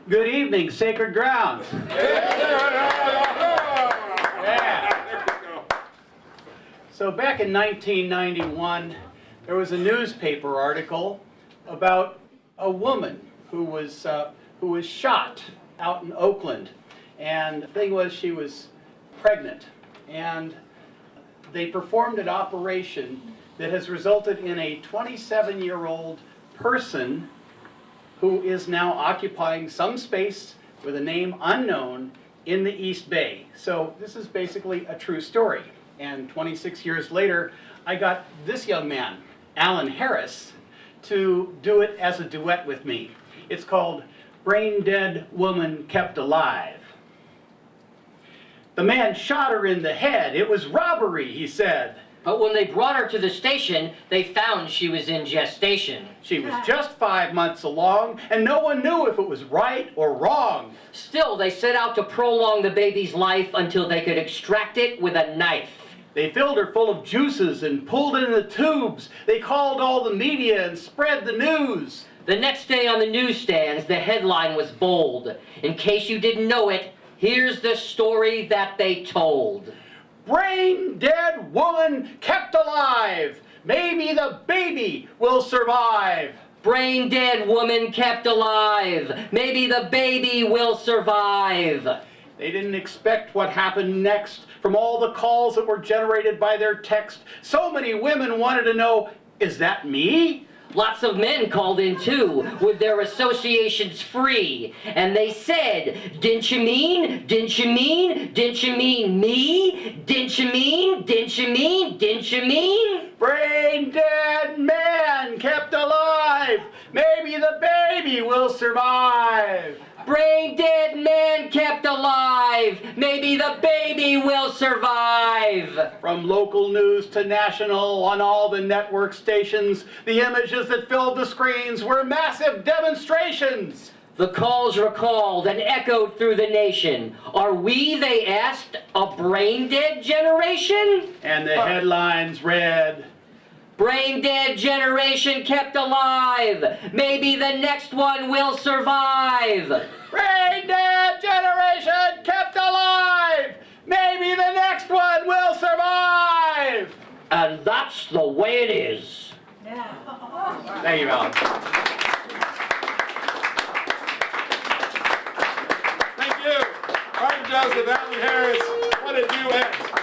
Good evening, sacred ground. Yeah. So back in 1991, there was a newspaper article about a woman who was shot out in Oakland. And the thing was, she was pregnant. And they performed an operation that has resulted in a 27-year-old person who is now occupying some space with a name unknown in the East Bay. So this is basically a true story. And 26 years later, I got this young man, Alan Harris, to do it as a duet with me. It's called Brain Dead Woman Kept Alive. The man shot her in the head. It was robbery, he said. But when they brought her to the station, they found she was in gestation. She was just 5 months along, and no one knew if it was right or wrong. Still, they set out to prolong the baby's life until they could extract it with a knife. They filled her full of juices and pulled it in the tubes. They called all the media and spread the news. The next day on the newsstands, the headline was bold. In case you didn't know it, here's the story that they told. Brain dead woman kept alive. Maybe the baby will survive. Brain dead woman kept alive. Maybe the baby will survive. They didn't expect what happened next. From all the calls that were generated by their text, so many women wanted to know, is that me? Lots of men called in too, with their associations free. And they said, didn't you mean, didn't you mean, didn't you mean me? Didn't you mean, didn't you mean, didn't you mean? Brain dead man kept alive. Maybe the baby will survive. Brain dead man kept alive. Maybe the baby will survive. From local news to national, on all the network stations, the images that filled the screens were massive demonstrations. The calls recalled and echoed through the nation. Are we, they asked, a brain-dead generation? And the headlines read, Brain-dead generation kept alive. Maybe the next one will survive. Brain-dead generation kept alive. Maybe the next one will survive. And that's the way it is. Thank you, Alan. Thank you. Martin Joseph, Alan Harris. What a duet.